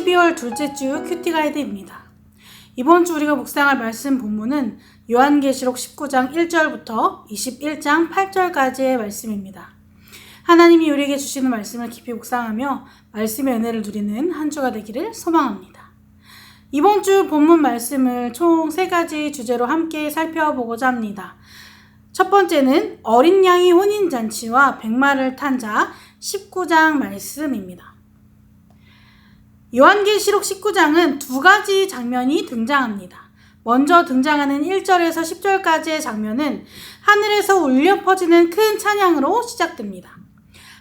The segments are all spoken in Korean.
12월 둘째 주 큐티 가이드입니다. 이번 주 우리가 묵상할 말씀 본문은 요한계시록 19장 1절부터 21장 8절까지의 말씀입니다. 하나님이 우리에게 주시는 말씀을 깊이 묵상하며 말씀의 은혜를 누리는 한 주가 되기를 소망합니다. 이번 주 본문 말씀을 총 3가지 주제로 함께 살펴보고자 합니다. 첫 번째는 어린 양이 혼인잔치와 백마를 탄 자 19장 말씀입니다. 요한계시록 19장은 2가지 장면이 등장합니다. 먼저 등장하는 1절에서 10절까지의 장면은 하늘에서 울려 퍼지는 큰 찬양으로 시작됩니다.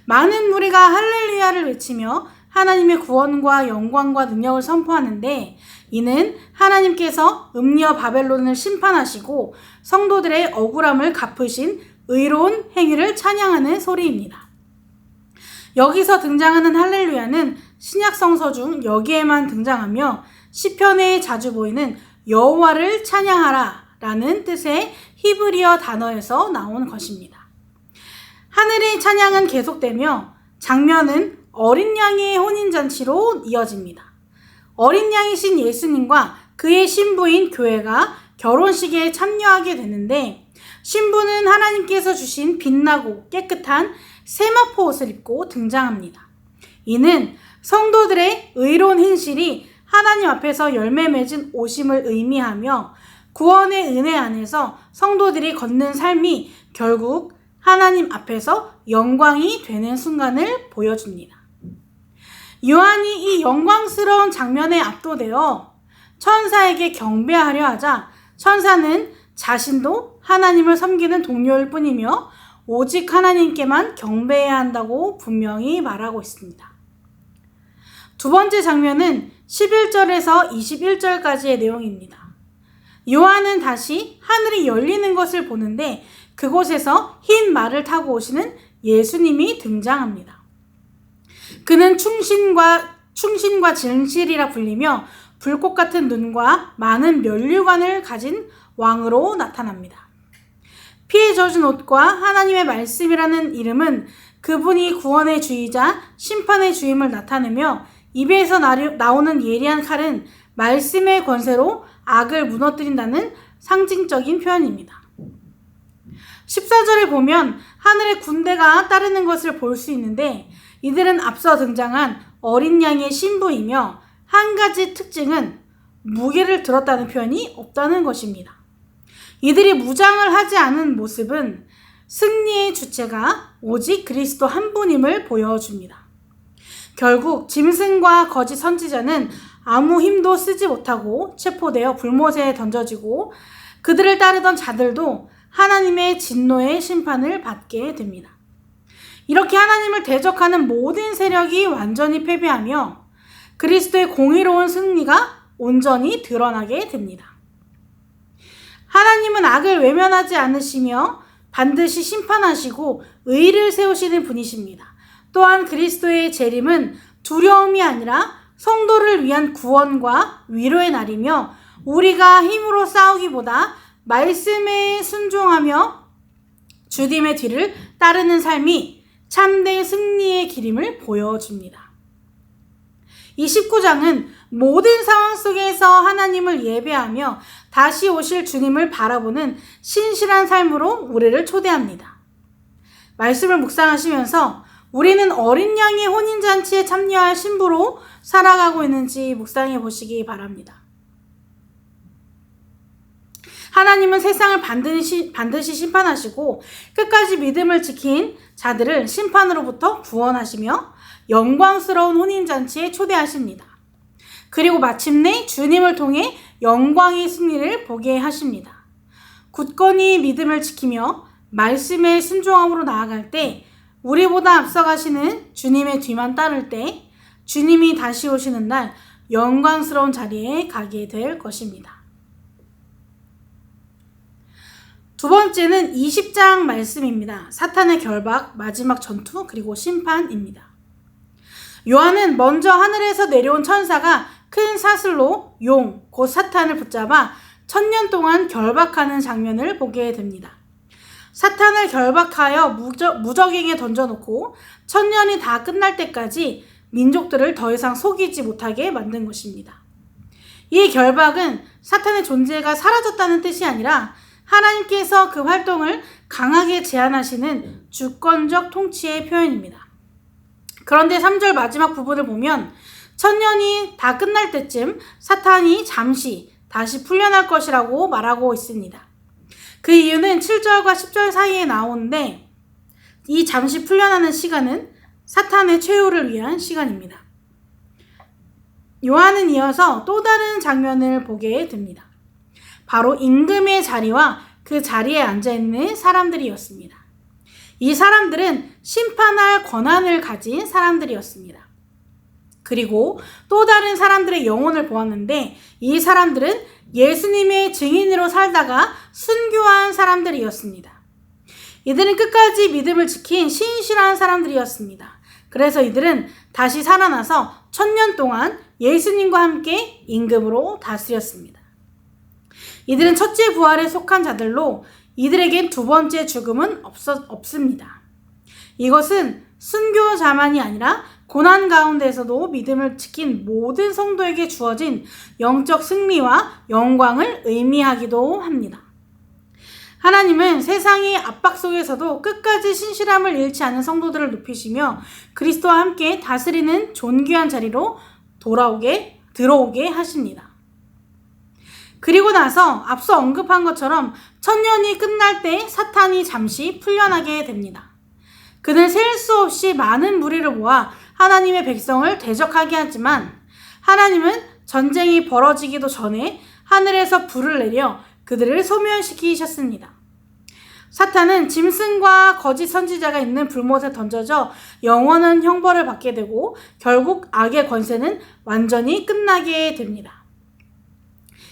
많은 무리가 할렐루야를 외치며 하나님의 구원과 영광과 능력을 선포하는데, 이는 하나님께서 음녀 바벨론을 심판하시고 성도들의 억울함을 갚으신 의로운 행위를 찬양하는 소리입니다. 여기서 등장하는 할렐루야는 신약 성서 중 여기에만 등장하며 시편에 자주 보이는 여호와를 찬양하라 라는 뜻의 히브리어 단어에서 나온 것입니다. 하늘의 찬양은 계속되며 장면은 어린 양의 혼인잔치로 이어집니다. 어린 양이신 예수님과 그의 신부인 교회가 결혼식에 참여하게 되는데, 신부는 하나님께서 주신 빛나고 깨끗한 세마포 옷을 입고 등장합니다. 이는 성도들의 의로운 행실이 하나님 앞에서 열매 맺은 오심을 의미하며, 구원의 은혜 안에서 성도들이 걷는 삶이 결국 하나님 앞에서 영광이 되는 순간을 보여줍니다. 요한이 이 영광스러운 장면에 압도되어 천사에게 경배하려 하자, 천사는 자신도 하나님을 섬기는 동료일 뿐이며 오직 하나님께만 경배해야 한다고 분명히 말하고 있습니다. 두 번째 장면은 11절에서 21절까지의 내용입니다. 요한은 다시 하늘이 열리는 것을 보는데, 그곳에서 흰 말을 타고 오시는 예수님이 등장합니다. 그는 충신과 진실이라 불리며 불꽃 같은 눈과 많은 면류관을 가진 왕으로 나타납니다. 피에 젖은 옷과 하나님의 말씀이라는 이름은 그분이 구원의 주이자 심판의 주임을 나타내며, 입에서 나오는 예리한 칼은 말씀의 권세로 악을 무너뜨린다는 상징적인 표현입니다. 14절에 보면 하늘의 군대가 따르는 것을 볼 수 있는데, 이들은 앞서 등장한 어린 양의 신부이며, 한 가지 특징은 무게를 들었다는 표현이 없다는 것입니다. 이들이 무장을 하지 않은 모습은 승리의 주체가 오직 그리스도 한 분임을 보여줍니다. 결국 짐승과 거짓 선지자는 아무 힘도 쓰지 못하고 체포되어 불못에 던져지고, 그들을 따르던 자들도 하나님의 진노의 심판을 받게 됩니다. 이렇게 하나님을 대적하는 모든 세력이 완전히 패배하며 그리스도의 공의로운 승리가 온전히 드러나게 됩니다. 하나님은 악을 외면하지 않으시며 반드시 심판하시고 의를 세우시는 분이십니다. 또한 그리스도의 재림은 두려움이 아니라 성도를 위한 구원과 위로의 날이며, 우리가 힘으로 싸우기보다 말씀에 순종하며 주님의 뒤를 따르는 삶이 참된 승리의 길임을 보여줍니다. 이 19장은 모든 상황 속에서 하나님을 예배하며 다시 오실 주님을 바라보는 신실한 삶으로 우리를 초대합니다. 말씀을 묵상하시면서 우리는 어린 양의 혼인잔치에 참여할 신부로 살아가고 있는지 묵상해 보시기 바랍니다. 하나님은 세상을 반드시 심판하시고 끝까지 믿음을 지킨 자들을 심판으로부터 구원하시며 영광스러운 혼인잔치에 초대하십니다. 그리고 마침내 주님을 통해 영광의 승리를 보게 하십니다. 굳건히 믿음을 지키며 말씀의 순종함으로 나아갈 때, 우리보다 앞서가시는 주님의 뒤만 따를 때 주님이 다시 오시는 날 영광스러운 자리에 가게 될 것입니다. 두 번째는 20장 말씀입니다. 사탄의 결박, 마지막 전투, 그리고 심판입니다. 요한은 먼저 하늘에서 내려온 천사가 큰 사슬로 용, 곧 사탄을 붙잡아 1000년 동안 결박하는 장면을 보게 됩니다. 사탄을 결박하여 무적행에 던져놓고 1000년이 다 끝날 때까지 민족들을 더 이상 속이지 못하게 만든 것입니다. 이 결박은 사탄의 존재가 사라졌다는 뜻이 아니라 하나님께서 그 활동을 강하게 제한하시는 주권적 통치의 표현입니다. 그런데 3절 마지막 부분을 보면 천년이 다 끝날 때쯤 사탄이 잠시 다시 풀려날 것이라고 말하고 있습니다. 그 이유는 7절과 10절 사이에 나오는데 이 잠시 풀려나는 시간은 사탄의 최후를 위한 시간입니다. 요한은 이어서 또 다른 장면을 보게 됩니다. 바로 임금의 자리와 그 자리에 앉아있는 사람들이었습니다. 이 사람들은 심판할 권한을 가진 사람들이었습니다. 그리고 또 다른 사람들의 영혼을 보았는데 이 사람들은 예수님의 증인으로 살다가 순교한 사람들이었습니다. 이들은 끝까지 믿음을 지킨 신실한 사람들이었습니다. 그래서 이들은 다시 살아나서 1000년 동안 예수님과 함께 임금으로 다스렸습니다. 이들은 첫째 부활에 속한 자들로 이들에겐 두 번째 죽음은 없습니다. 이것은 순교자만이 아니라 고난 가운데서도 믿음을 지킨 모든 성도에게 주어진 영적 승리와 영광을 의미하기도 합니다. 하나님은 세상의 압박 속에서도 끝까지 신실함을 잃지 않은 성도들을 높이시며 그리스도와 함께 다스리는 존귀한 자리로 들어오게 하십니다. 그리고 나서 앞서 언급한 것처럼 1000년이 끝날 때 사탄이 잠시 풀려나게 됩니다. 그는 셀 수 없이 많은 무리를 모아 하나님의 백성을 대적하게 하지만 하나님은 전쟁이 벌어지기도 전에 하늘에서 불을 내려 그들을 소멸시키셨습니다. 사탄은 짐승과 거짓 선지자가 있는 불못에 던져져 영원한 형벌을 받게 되고 결국 악의 권세는 완전히 끝나게 됩니다.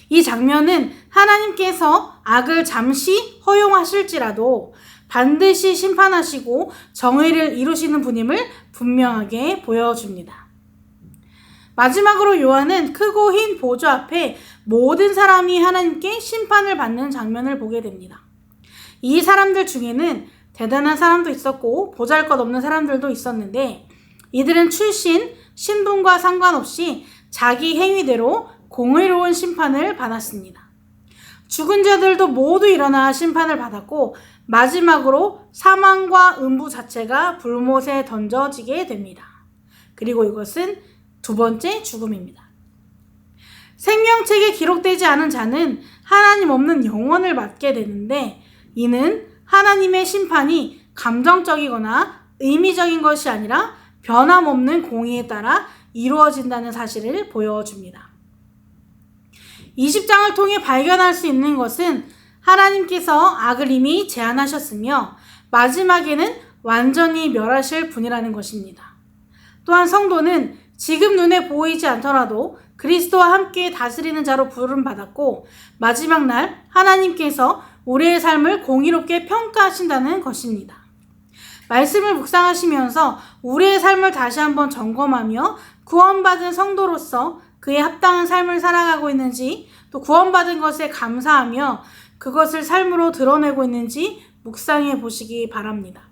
이 장면은 하나님께서 악을 잠시 허용하실지라도 반드시 심판하시고 정의를 이루시는 분임을 분명하게 보여줍니다. 마지막으로 요한은 크고 흰 보좌 앞에 모든 사람이 하나님께 심판을 받는 장면을 보게 됩니다. 이 사람들 중에는 대단한 사람도 있었고 보잘것없는 사람들도 있었는데 이들은 출신, 신분과 상관없이 자기 행위대로 공의로운 심판을 받았습니다. 죽은 자들도 모두 일어나 심판을 받았고 마지막으로 사망과 음부 자체가 불못에 던져지게 됩니다. 그리고 이것은 두 번째 죽음입니다. 생명책에 기록되지 않은 자는 하나님 없는 영원을 맞게 되는데 이는 하나님의 심판이 감정적이거나 의미적인 것이 아니라 변함없는 공의에 따라 이루어진다는 사실을 보여줍니다. 20장을 통해 발견할 수 있는 것은 하나님께서 악을 이미 제한하셨으며 마지막에는 완전히 멸하실 분이라는 것입니다. 또한 성도는 지금 눈에 보이지 않더라도 그리스도와 함께 다스리는 자로 부름받았고 마지막 날 하나님께서 우리의 삶을 공의롭게 평가하신다는 것입니다. 말씀을 묵상하시면서 우리의 삶을 다시 한번 점검하며 구원받은 성도로서 그에 합당한 삶을 살아가고 있는지 또 구원받은 것에 감사하며 그것을 삶으로 드러내고 있는지 묵상해 보시기 바랍니다.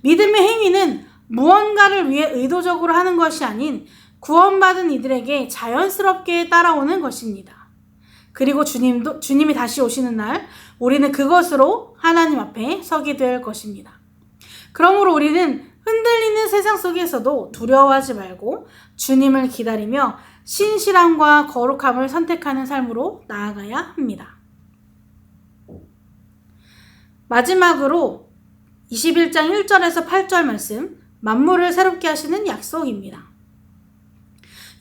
믿음의 행위는 무언가를 위해 의도적으로 하는 것이 아닌 구원받은 이들에게 자연스럽게 따라오는 것입니다. 그리고 주님이 다시 오시는 날 우리는 그것으로 하나님 앞에 서게 될 것입니다. 그러므로 우리는 흔들리는 세상 속에서도 두려워하지 말고 주님을 기다리며 신실함과 거룩함을 선택하는 삶으로 나아가야 합니다. 마지막으로 21장 1절에서 8절 말씀, 만물을 새롭게 하시는 약속입니다.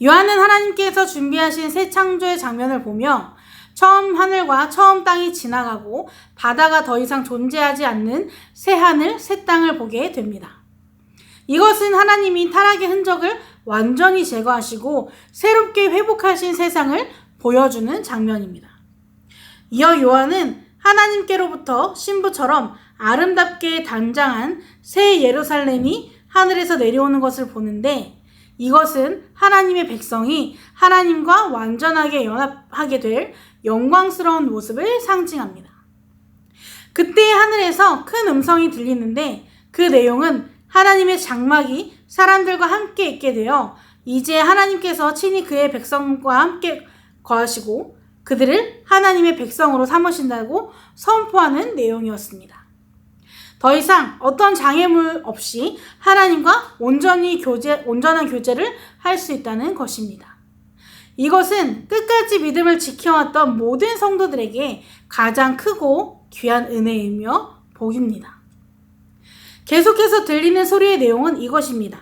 요한은 하나님께서 준비하신 새 창조의 장면을 보며 처음 하늘과 처음 땅이 지나가고 바다가 더 이상 존재하지 않는 새 하늘, 새 땅을 보게 됩니다. 이것은 하나님이 타락의 흔적을 완전히 제거하시고 새롭게 회복하신 세상을 보여주는 장면입니다. 이어 요한은 하나님께로부터 신부처럼 아름답게 단장한 새 예루살렘이 하늘에서 내려오는 것을 보는데 이것은 하나님의 백성이 하나님과 완전하게 연합하게 될 영광스러운 모습을 상징합니다. 그때 하늘에서 큰 음성이 들리는데 그 내용은 하나님의 장막이 사람들과 함께 있게 되어 이제 하나님께서 친히 그의 백성과 함께 거하시고 그들을 하나님의 백성으로 삼으신다고 선포하는 내용이었습니다. 더 이상 어떤 장애물 없이 하나님과 온전한 교제를 할 수 있다는 것입니다. 이것은 끝까지 믿음을 지켜왔던 모든 성도들에게 가장 크고 귀한 은혜이며 복입니다. 계속해서 들리는 소리의 내용은 이것입니다.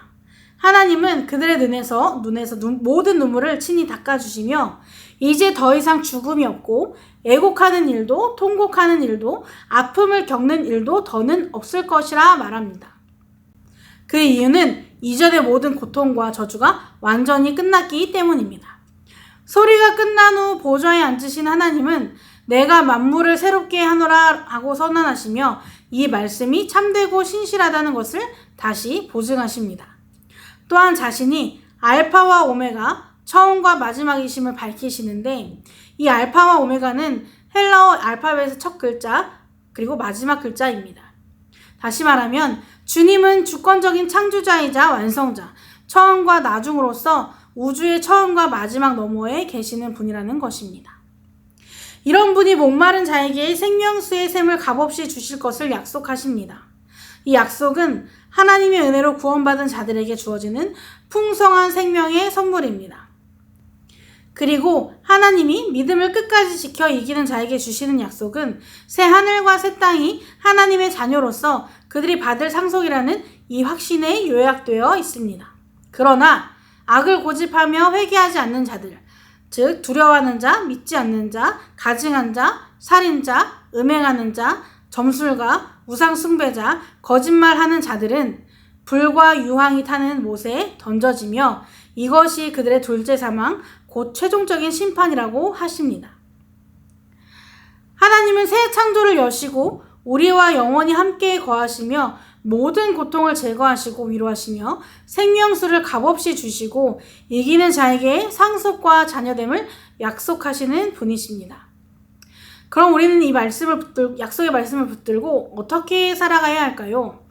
하나님은 그들의 눈에서 모든 눈물을 친히 닦아주시며 이제 더 이상 죽음이 없고 애곡하는 일도 통곡하는 일도 아픔을 겪는 일도 더는 없을 것이라 말합니다. 그 이유는 이전의 모든 고통과 저주가 완전히 끝났기 때문입니다. 소리가 끝난 후 보좌에 앉으신 하나님은 내가 만물을 새롭게 하노라 하고 선언하시며 이 말씀이 참되고 신실하다는 것을 다시 보증하십니다. 또한 자신이 알파와 오메가, 처음과 마지막이심을 밝히시는데 이 알파와 오메가는 헬라어 알파벳의 첫 글자 그리고 마지막 글자입니다. 다시 말하면 주님은 주권적인 창조자이자 완성자, 처음과 나중으로서 우주의 처음과 마지막 너머에 계시는 분이라는 것입니다. 이런 분이 목마른 자에게 생명수의 샘을 값없이 주실 것을 약속하십니다. 이 약속은 하나님의 은혜로 구원받은 자들에게 주어지는 풍성한 생명의 선물입니다. 그리고 하나님이 믿음을 끝까지 지켜 이기는 자에게 주시는 약속은 새 하늘과 새 땅이 하나님의 자녀로서 그들이 받을 상속이라는 이 확신에 요약되어 있습니다. 그러나 악을 고집하며 회개하지 않는 자들, 즉 두려워하는 자, 믿지 않는 자, 가증한 자, 살인자, 음행하는 자, 점술가, 우상숭배자, 거짓말하는 자들은 불과 유황이 타는 못에 던져지며 이것이 그들의 둘째 사망, 곧 최종적인 심판이라고 하십니다. 하나님은 새 창조를 여시고 우리와 영원히 함께 거하시며 모든 고통을 제거하시고 위로하시며 생명수를 값없이 주시고 이기는 자에게 상속과 자녀됨을 약속하시는 분이십니다. 그럼 우리는 이 약속의 말씀을 붙들고 어떻게 살아가야 할까요?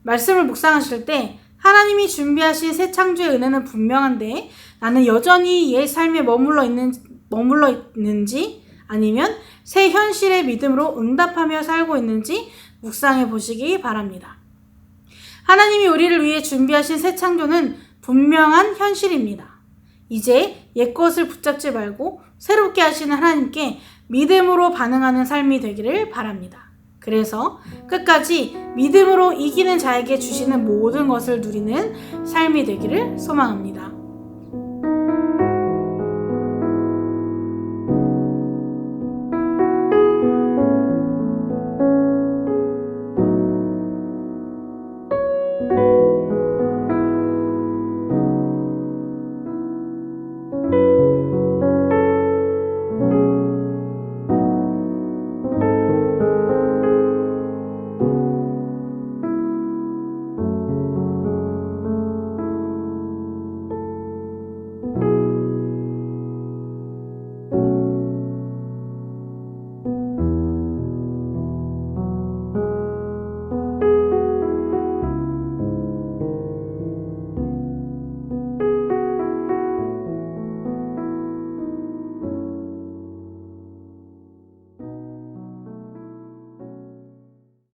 말씀을 묵상하실 때 하나님이 준비하신 새 창조의 은혜는 분명한데 나는 여전히 옛 삶에 머물러 있는지 아니면 새 현실의 믿음으로 응답하며 살고 있는지 묵상해 보시기 바랍니다. 하나님이 우리를 위해 준비하신 새 창조는 분명한 현실입니다. 이제 옛것을 붙잡지 말고 새롭게 하시는 하나님께 믿음으로 반응하는 삶이 되기를 바랍니다. 그래서 끝까지 믿음으로 이기는 자에게 주시는 모든 것을 누리는 삶이 되기를 소망합니다.